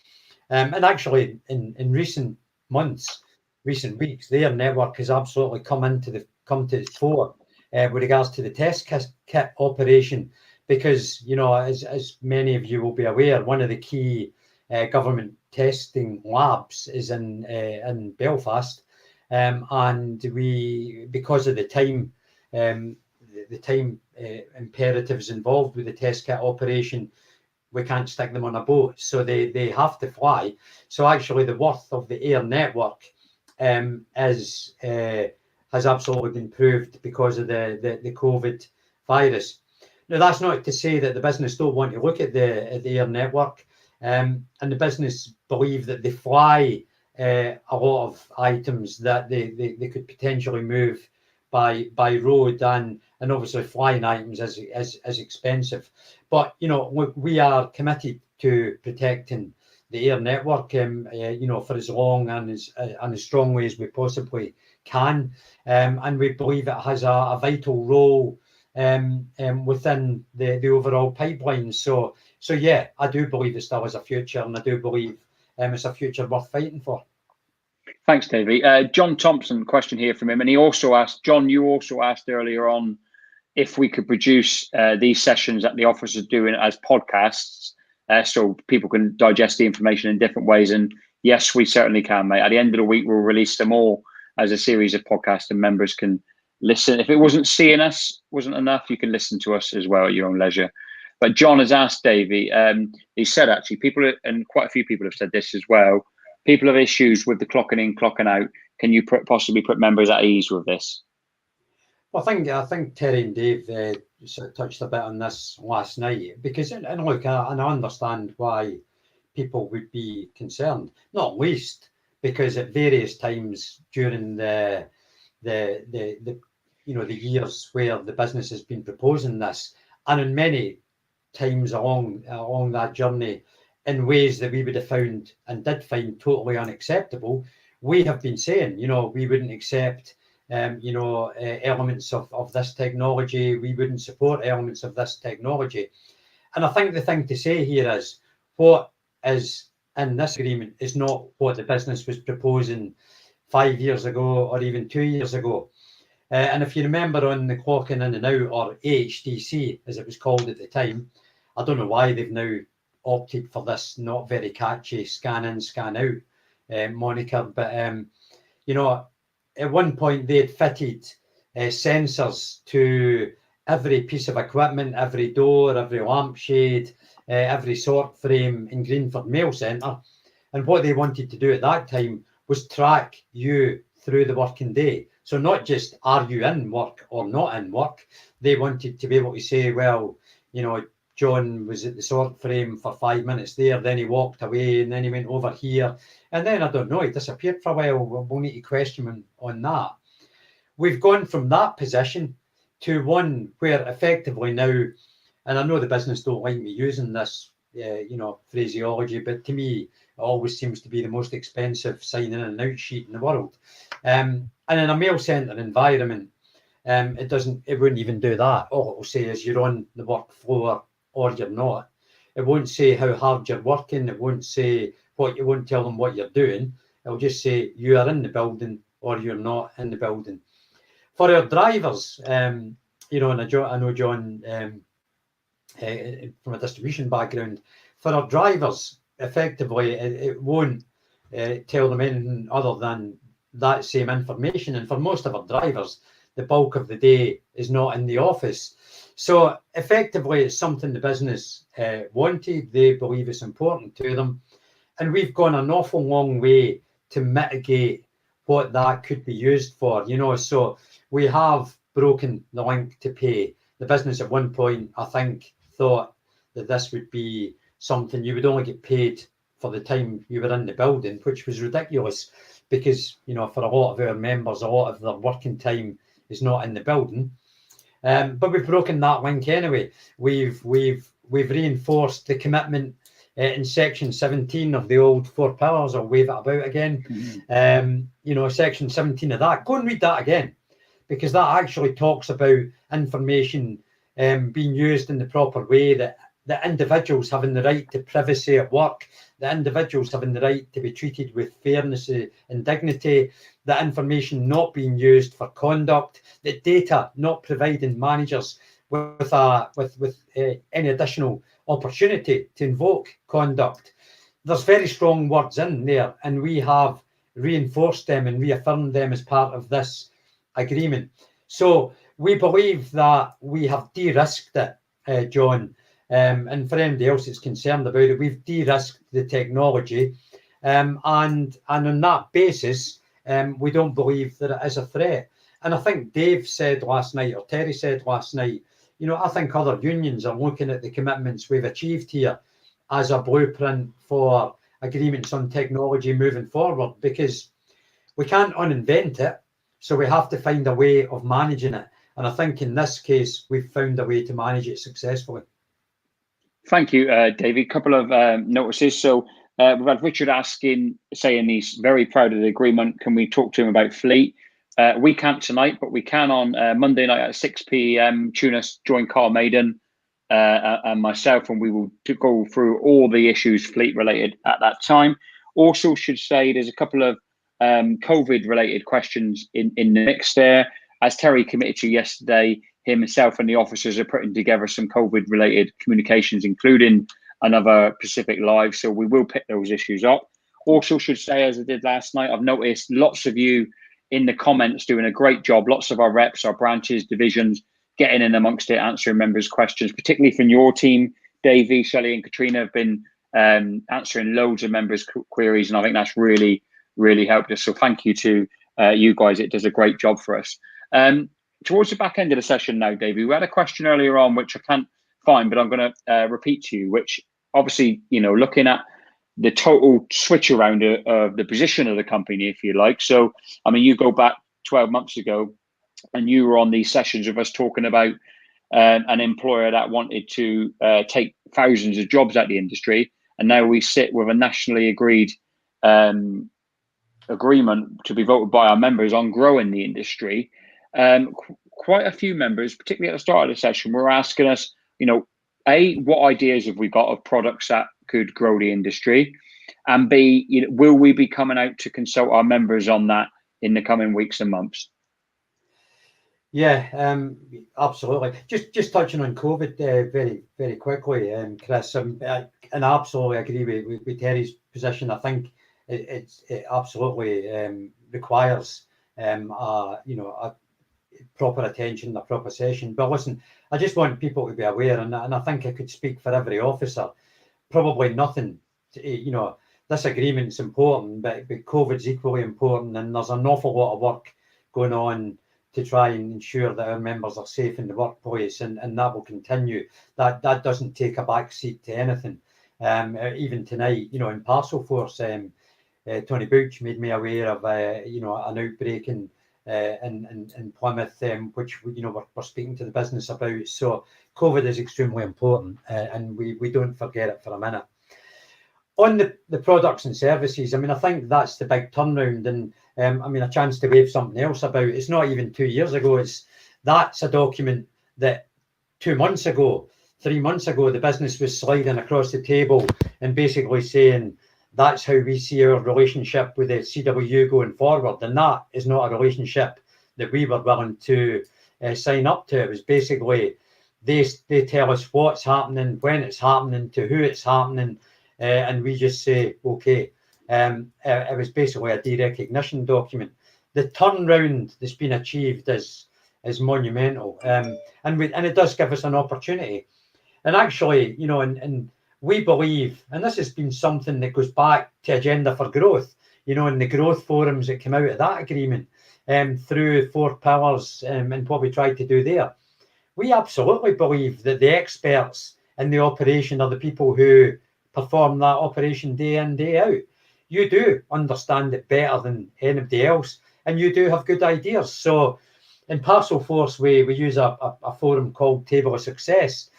B: And actually, in recent months, recent weeks, the air network has absolutely come to the fore with regards to the test kit operation, because, you know, as many of you will be aware, one of the key government testing labs is in Belfast, and we, because of the time imperatives involved with the test kit operation, we can't stick them on a boat, so they have to fly. So actually, the worth of the air network has absolutely been proved because of the COVID virus. Now, that's not to say that the business don't want to look at the air network, and the business believe that they fly a lot of items that they could potentially move by road, and obviously flying items is expensive. But, you know, we are committed to protecting the air network, you know, for as long and as strongly as we possibly can, and we believe it has a vital role within the overall pipeline. So yeah, I do believe it still has a future, and I do believe it's a future worth fighting for.
A: Thanks, Davey. John Thompson, question here from him, and he also asked, John, you also asked earlier on if we could produce these sessions that the office is doing as podcasts, so people can digest the information in different ways. And yes, we certainly can, mate. At the end of the week, we'll release them all as a series of podcasts, and members can listen. If it wasn't seeing us wasn't enough, you can listen to us as well at your own leisure. But John has asked Davey, he said, actually, people, and quite a few people have said this as well, people have issues with the clocking in, clocking out. Can you possibly put members at ease with this?
B: Well, I think Terry and Dave sort of touched a bit on this last night, because, and look, I understand why people would be concerned, not least because at various times during the you know, the years where the business has been proposing this, and in many times along that journey, in ways that we would have found and did find totally unacceptable, we have been saying, you know, we wouldn't accept you know, elements of this technology. We wouldn't support elements of this technology. And I think the thing to say here is, what is in this agreement is not what the business was proposing 5 years ago or even 2 years ago. And if you remember on the clocking in and out, or AHDC as it was called at the time, I don't know why they've now opted for this not very catchy scan in, scan out moniker, but you know, at one point they had fitted sensors to every piece of equipment, every door, every lampshade, every sort frame in Greenford Mail Centre. And what they wanted to do at that time was track you through the working day. So not just are you in work or not in work, they wanted to be able to say, well, you know, John was at the sort frame for 5 minutes there, then he walked away, and then he went over here, and then, I don't know, he disappeared for a while. We'll need to question him on that. We've gone from that position to one where effectively now, and I know the business don't like me using this, you know, phraseology, but to me, it always seems to be the most expensive sign in and out sheet in the world. And in a mail centre environment, it wouldn't even do that. All it will say is you're on the work floor or you're not. It won't say how hard you're working. It won't say you won't tell them what you're doing. It'll just say you are in the building or you're not in the building. For our drivers, you know, and I know John from a distribution background, for our drivers, effectively, it won't tell them anything other than that same information. And for most of our drivers, the bulk of the day is not in the office. So effectively, it's something the business wanted. They believe it's important to them. And we've gone an awful long way to mitigate what that could be used for, So we have broken the link to pay. The business at one point, I think, thought that this would be something you would only get paid for the time you were in the building, which was ridiculous because, for a lot of our members, a lot of their working time is not in the building. But we've broken that link anyway. We've reinforced the commitment in section 17 of the old 4 pillars. I'll wave it about again. Section 17 of that. Go and read that again, because that actually talks about information being used in the proper way, that individuals having the right to privacy at work, the individuals having the right to be treated with fairness and dignity, the information not being used for conduct, the data not providing managers with any additional opportunity to invoke conduct. There's very strong words in there, and we have reinforced them and reaffirmed them as part of this agreement. So we believe that we have de-risked it, John. And for anybody else that's concerned about it, we've de-risked the technology. And on that basis, we don't believe that it is a threat. And I think Dave said last night, or Terry said last night, I think other unions are looking at the commitments we've achieved here as a blueprint for agreements on technology moving forward, because we can't uninvent it. So we have to find a way of managing it. And I think in this case, we've found a way to manage it successfully.
A: Thank you, Davie. A couple of notices. So we've had Richard saying he's very proud of the agreement. Can we talk to him about fleet? We can't tonight, but we can on Monday night at 6 p.m. Tune us, join Carl Maiden and myself, and we will go through all the issues fleet related at that time. Also should say there's a couple of COVID related questions in the mix there. As Terry committed to yesterday, himself and the officers are putting together some COVID related communications, including another Pacific Live. So we will pick those issues up. Also should say, as I did last night, I've noticed lots of you in the comments doing a great job. Lots of our reps, our branches, divisions, getting in amongst it, answering members' questions, particularly from your team. Davie, Shelley and Katrina have been answering loads of members' queries, and I think that's really, really helped us. So thank you to you guys. It does a great job for us. Towards the back end of the session now, Davie, we had a question earlier on, which I can't find, but I'm going to repeat to you, which obviously, looking at the total switch around of the position of the company, if you like. So, I mean, you go back 12 months ago and you were on these sessions of us talking about an employer that wanted to take thousands of jobs out of the industry. And now we sit with a nationally agreed agreement to be voted by our members on growing the industry. Quite a few members, particularly at the start of the session, were asking us, A, what ideas have we got of products that could grow the industry? And B, will we be coming out to consult our members on that in the coming weeks and months?
B: Yeah, absolutely. Just touching on COVID very, very quickly, Chris, and I absolutely agree with Terry's position. I think it absolutely requires a proper attention, a proper session. But listen, I just want people to be aware, and I think I could speak for every officer. Probably nothing, this agreement's important, but COVID's equally important, and there's an awful lot of work going on to try and ensure that our members are safe in the workplace, and that will continue. That doesn't take a back seat to anything. Even tonight, in Parcelforce, Tony Booch made me aware of an outbreak in Plymouth, which we're speaking to the business about. So COVID is extremely important, and we don't forget it for a minute. On the products and services, I mean, I think that's the big turnaround, and a chance to wave something else about. It's not even 2 years ago. That's a document that 2 months ago, 3 months ago, the business was sliding across the table and basically saying, that's how we see our relationship with the CWU going forward. And that is not a relationship that we were willing to sign up to. It was basically, they tell us what's happening, when it's happening, to who it's happening, and we just say, okay. It was basically a derecognition document. The turnaround that's been achieved is is monumental, and it does give us an opportunity. And actually, and we believe, and this has been something that goes back to Agenda for Growth, in the growth forums that came out of that agreement, through 4 pillars, and what we tried to do there. We absolutely believe that the experts in the operation are the people who perform that operation day in, day out. You do understand it better than anybody else, and you do have good ideas. So in Parcelforce, we use a forum called Table of Success,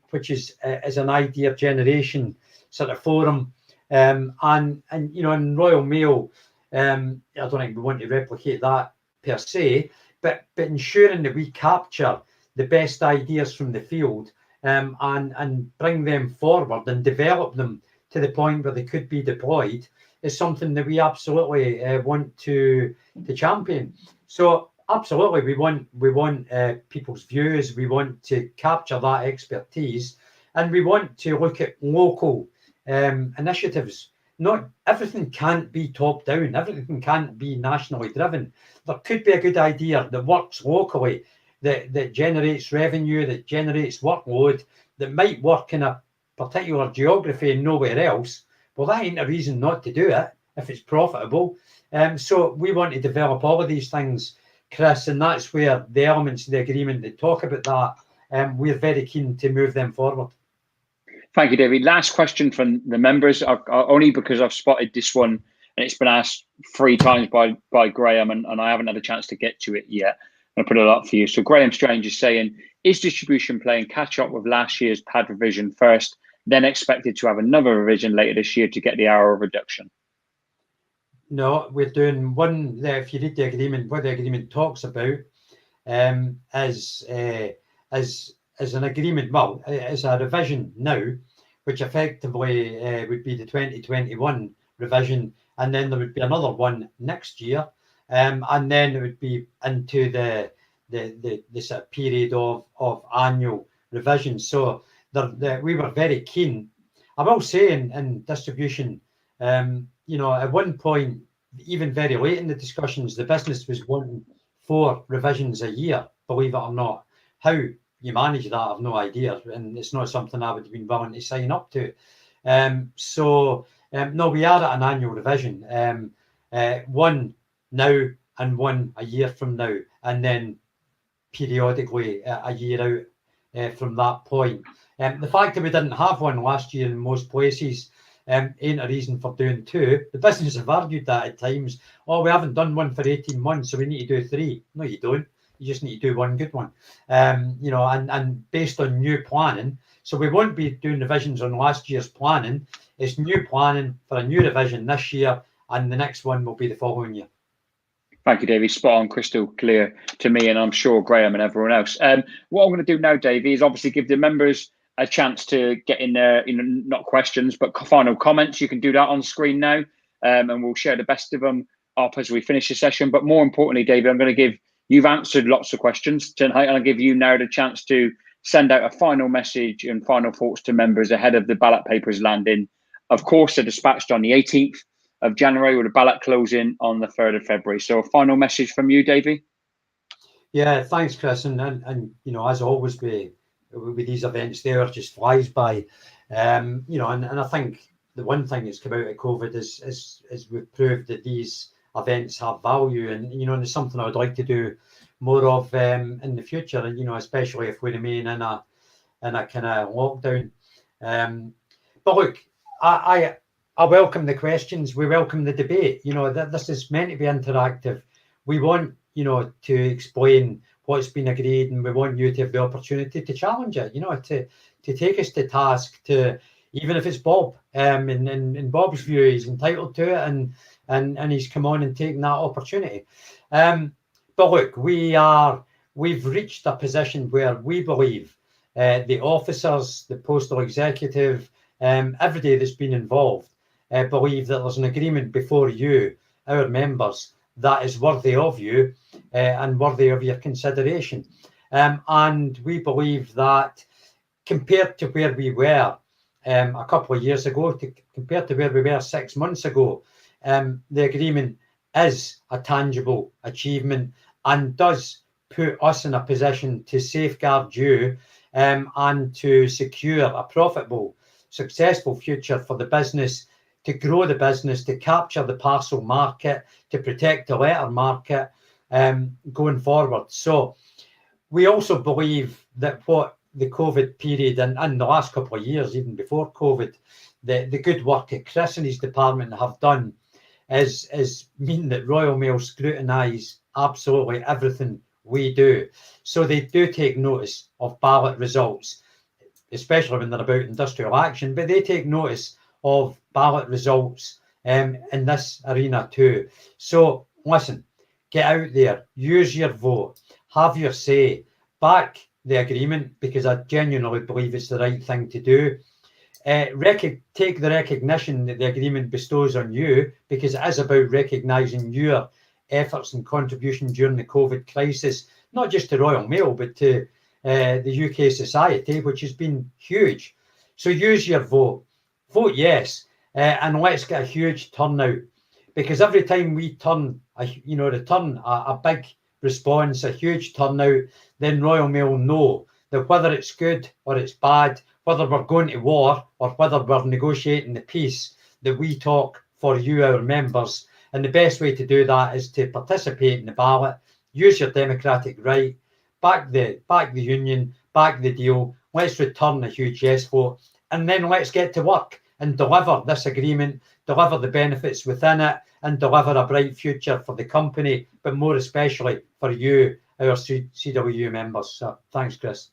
B: which is an idea generation sort of forum. And in Royal Mail, I don't think we want to replicate that per se, but ensuring that we capture the best ideas from the field, and bring them forward and develop them to the point where they could be deployed is something that we absolutely want to champion. So absolutely, we want people's views. We want to capture that expertise, and we want to look at local initiatives. Not everything can't be top down. Everything can't be nationally driven. There could be a good idea that works locally, that generates revenue, that generates workload, that might work in a particular geography and nowhere else. Well, that ain't a reason not to do it if it's profitable. So we want to develop all of these things, Chris, and that's where the elements of the agreement that talk about that, we're very keen to move them forward.
A: Thank you, David. Last question from the members, only because I've spotted this one and it's been asked 3 times by Graham, and I haven't had a chance to get to it yet. I'm going to put it up for you. So Graham Strange is saying, is distribution playing catch up with last year's PAD revision first, then expected to have another revision later this year to get the hour reduction?
B: No, we're doing one there. If you read the agreement, what the agreement talks about as an agreement, well, as a revision now, which effectively would be the 2021 revision, and then there would be another one next year, and then it would be into the sort of period of annual revisions. So we were very keen. I will say in distribution, at one point, even very late in the discussions, the business was wanting 4 revisions a year, believe it or not. How you manage that, I have no idea, and it's not something I would have been willing to sign up to. No, we are at an annual revision, one now and one a year from now, and then periodically a year out from that point. The fact that we didn't have one last year in most places ain't a reason for doing 2. The business have argued that at times. Oh, we haven't done one for 18 months, so we need to do 3. No, you don't. You just need to do one good one. And based on new planning. So we won't be doing revisions on last year's planning. It's new planning for a new revision this year, and the next one will be the following year.
A: Thank you, Davie. Spot on, crystal clear to me, and I'm sure Graham and everyone else. What I'm going to do now, Davie, is obviously give the members a chance to get in there, not questions, but final comments. You can do that on screen now, and we'll share the best of them up as we finish the session. But more importantly, Davie, I'm going to give, you've answered lots of questions tonight, and I'll give you now the chance to send out a final message and final thoughts to members ahead of the ballot papers landing. Of course, they're dispatched on the 18th of January with a ballot closing on the 3rd of February. So a final message from you, Davie?
B: Yeah, thanks, Chris. And as always with these events, the hour just flies by. And I think the one thing that's come out of COVID is we've proved that these events have value, and it's something I would like to do more of in the future, and especially if we remain in a kind of lockdown. But look, I welcome the questions. We welcome the debate. This is meant to be interactive. We want to explain what's been agreed, and we want you to have the opportunity to challenge it. To take us to task, to even if it's Bob. In Bob's view, he's entitled to it, and he's come on and taken that opportunity. But look, we've reached a position where we believe the officers, the postal executive, everybody that's been involved, believe that there's an agreement before you, our members, that is worthy of you and worthy of your consideration. And we believe that compared to where we were a couple of years ago, compared to where we were 6 months ago, the agreement is a tangible achievement and does put us in a position to safeguard you and to secure a profitable, successful future for the business, to grow the business, to capture the parcel market, to protect the letter market going forward. So we also believe that what the COVID period and the last couple of years, even before COVID, the good work that Chris and his department have done is mean that Royal Mail scrutinise absolutely everything we do. So they do take notice of ballot results, especially when they're about industrial action, but they take notice of ballot results in this arena too. So listen, get out there, use your vote, have your say, back the agreement, because I genuinely believe it's the right thing to do. Take the recognition that the agreement bestows on you, because it is about recognising your efforts and contribution during the COVID crisis, not just to Royal Mail, but to the UK society, which has been huge. So use your vote. Vote yes, and let's get a huge turnout, because every time we return a big response, a huge turnout, then Royal Mail know that whether it's good or it's bad, whether we're going to war or whether we're negotiating the peace, that we talk for you, our members. And the best way to do that is to participate in the ballot, use your democratic right, back the union, back the deal. Let's return a huge yes vote, and then let's get to work and deliver this agreement, deliver the benefits within it, and deliver a bright future for the company, but more especially for you, our CWU members. So thanks, Chris.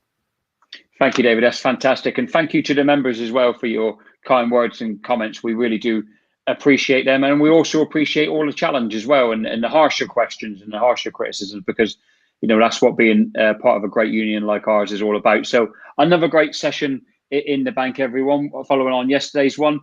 A: Thank you, David. That's fantastic. And thank you to the members as well for your kind words and comments. We really do appreciate them. And we also appreciate all the challenge as well, and the harsher questions and the harsher criticisms, because, that's what being part of a great union like ours is all about. So another great session in the bank, everyone, following on yesterday's one.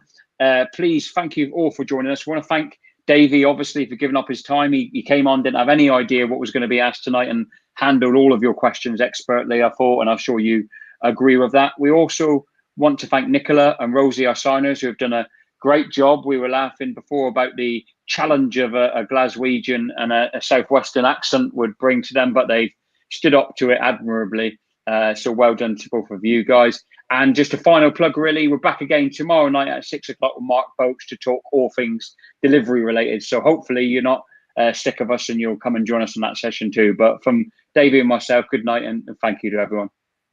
A: Please, thank you all for joining us. We want to thank Davie, obviously, for giving up his time. He came on, didn't have any idea what was going to be asked tonight, and handled all of your questions expertly, I thought, and I'm sure you agree with that. We also want to thank Nicola and Rosie, our signers, who have done a great job. We were laughing before about the challenge of a Glaswegian and a Southwestern accent would bring to them, but they've stood up to it admirably. So well done to both of you guys. And just a final plug, really, we're back again tomorrow night at 6 o'clock with Mark Folkes to talk all things delivery related. So hopefully you're not sick of us and you'll come and join us on that session too. But from Davie and myself, good night and thank you to everyone.